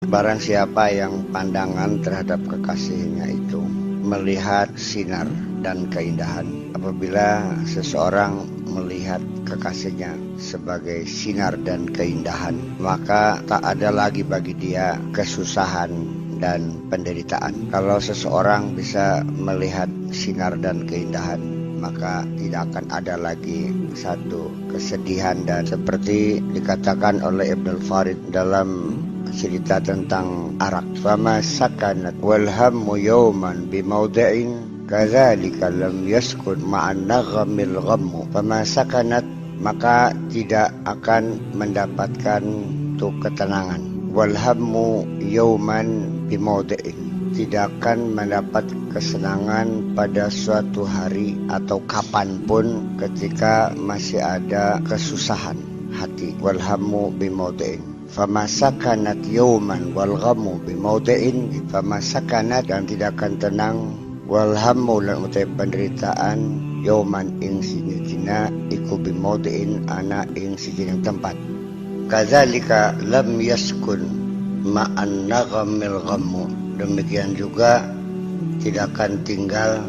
Barang siapa yang pandangan terhadap kekasihnya itu melihat sinar dan keindahan. Apabila seseorang melihat kekasihnya sebagai sinar dan keindahan, maka tak ada lagi bagi dia kesusahan dan penderitaan. Kalau seseorang bisa melihat sinar dan keindahan, maka tidak akan ada lagi satu kesedihan. Dan seperti dikatakan oleh Ibn al-Farid dalam cerita tentang arak, fama sakanat wal hammu yawman bimawdi'in kadzalika lam yaskun ma'an naghamil ghammu. Fama sakanat, maka tidak akan mendapatkan tuh ketenangan. Wal hammu yawman bimawdi'in, tidak akan mendapat kesenangan pada suatu hari atau kapanpun ketika masih ada kesusahan hati. Wal hammu bimawdi'in fama sakanat yawman wal ghammu bimawdi'in, fama sakanat, dan tidak akan tenang, wal hammu lan utai penderitaan, yawman ing sijitina iku bimawdi'in ana ing sijining tempat. Kadzalika lam yaskun ma'an naghamil ghammu, demikian juga tidak akan tinggal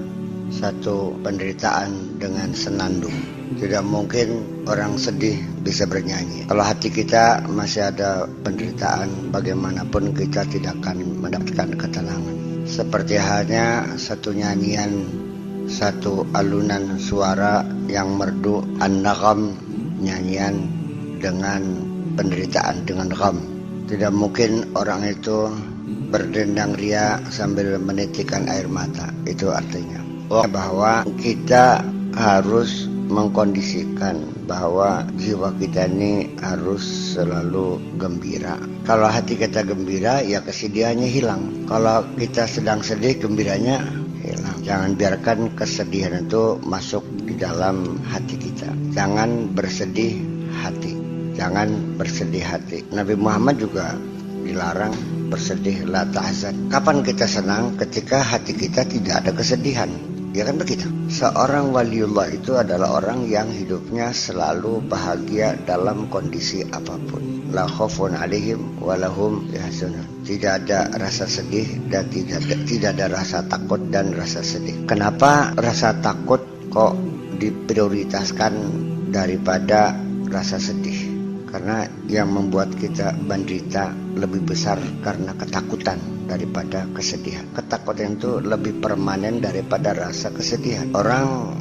satu penderitaan dengan senandung. Tidak mungkin orang sedih bisa bernyanyi. Kalau hati kita masih ada penderitaan, bagaimanapun kita tidak akan mendapatkan ketenangan. Seperti halnya satu nyanyian, satu alunan suara yang merdu, an-nagham, nyanyian dengan penderitaan, dengan gham. Tidak mungkin orang itu berdendang ria sambil menitikkan air mata. Itu artinya bahwa kita harus mengkondisikan bahwa jiwa kita ini harus selalu gembira. Kalau hati kita gembira, ya kesedihannya hilang. Kalau kita sedang sedih, gembiranya hilang. Jangan biarkan kesedihan itu masuk di dalam hati kita. Jangan bersedih hati. Jangan bersedih hati. Nabi Muhammad juga dilarang bersedih, la tahzan. Kapan kita senang? Ketika hati kita tidak ada kesedihan. Ya kan begitu. Seorang waliullah itu adalah orang yang hidupnya selalu bahagia dalam kondisi apapun. La khaufun alaihim walahum yahzanun. Tidak ada rasa sedih dan tidak ada rasa takut dan rasa sedih. Kenapa rasa takut kok diprioritaskan daripada rasa sedih? Karena yang membuat kita menderita lebih besar karena ketakutan daripada kesedihan. Ketakutan itu lebih permanen daripada rasa kesedihan. Orang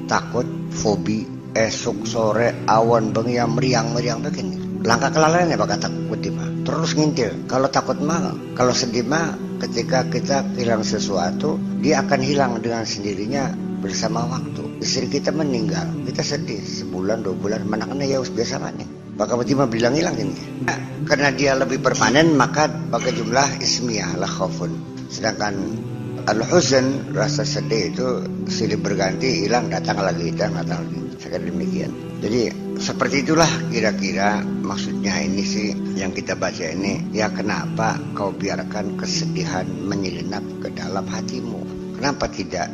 takut, fobi, esok sore awan bengi yang meriang begini. Langkah kelalaiannya bakal takut mah. Terus ngintil. Kalau takut mah, kalau sedih mah, ketika kita hilang sesuatu, dia akan hilang dengan sendirinya bersama waktu. Istri kita meninggal, kita sedih sebulan 2 bulan, mana kena ya biasa mana. Maka betima bilang hilang ini. Karena dia lebih permanen, maka pakai jumlah ismiyah la khaufun. Sedangkan al-huzn, rasa sedih itu silih berganti, hilang datang lagi. Sekarang demikian. Jadi seperti itulah kira-kira maksudnya ini sih yang kita baca ini. Ya kenapa kau biarkan kesedihan menyelinap ke dalam hatimu? Kenapa tidak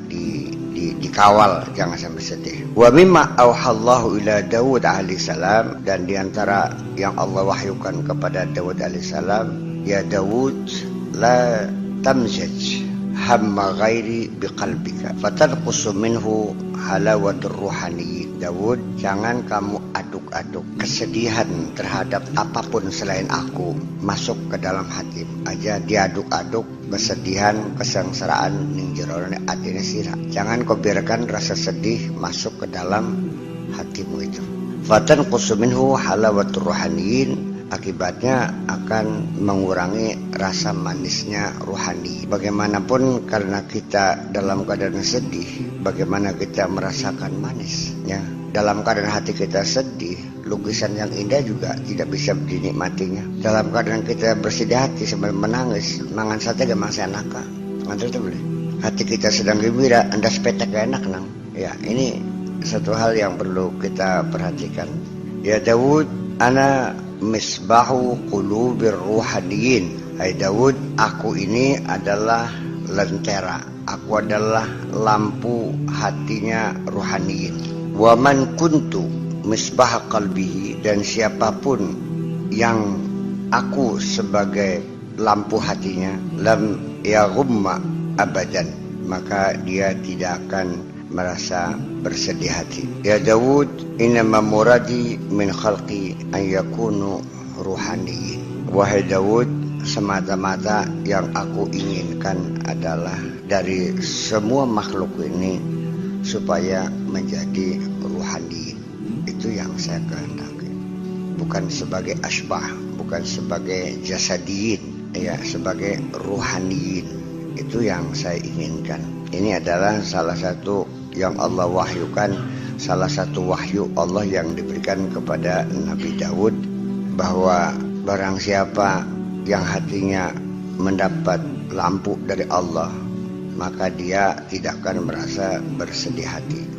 dikawal, jangan sampai sedih. Wa mimma auhallahu ila Daud alaihissalam, dan diantara yang Allah wahyukan kepada Daud alaihissalam, ya Daud la tamzaj hamma ghairi biqalbika fatanqusu minhu halawatur ruhani. Daud, jangan kamu aduk-aduk kesedihan terhadap apapun selain aku masuk ke dalam hati aja, diaduk-aduk kesedihan, kesengsaraan ning jero atine sira. Jangan kau biarkan rasa sedih masuk ke dalam hatimu itu. Fatanqusu minhu halawatur ruhaniyin, akibatnya akan mengurangi rasa manisnya ruhani. Bagaimanapun karena kita dalam keadaan sedih, bagaimana kita merasakan manisnya. Dalam keadaan hati kita sedih, lukisan yang indah juga tidak bisa dinikmatinya. Dalam keadaan kita bersedih hati sambil menangis, mangan sate gak masih enak kah? Ngantar itu boleh. Hati kita sedang gembira, anda sepetek gak enak nang. Ya, ini satu hal yang perlu kita perhatikan. Ya Daud, ana misbahu qulubir ruhaniyin. Hai Daud, aku ini adalah lentera, aku adalah lampu hatinya ruhaniyin. Wa man kuntu misbah qalbihi, dan siapapun yang aku sebagai lampu hatinya, lam yaghumma abadan, maka dia tidak akan merasa bersedih hati. Ya Dawud, innama muradi min khalqi an yakunu ruhaniyin. Wahai Dawud, semata-mata yang aku inginkan adalah dari semua makhluk ini supaya menjadi ruhaniyin. Itu yang saya kehendaki. Bukan sebagai asbah, bukan sebagai jasadiyin, ya, sebagai ruhaniyin. Itu yang saya inginkan. Ini adalah salah satu yang Allah wahyukan, salah satu wahyu Allah yang diberikan kepada Nabi Daud, bahwa barang siapa yang hatinya mendapat lampu dari Allah, maka dia tidak akan merasa bersedih hati.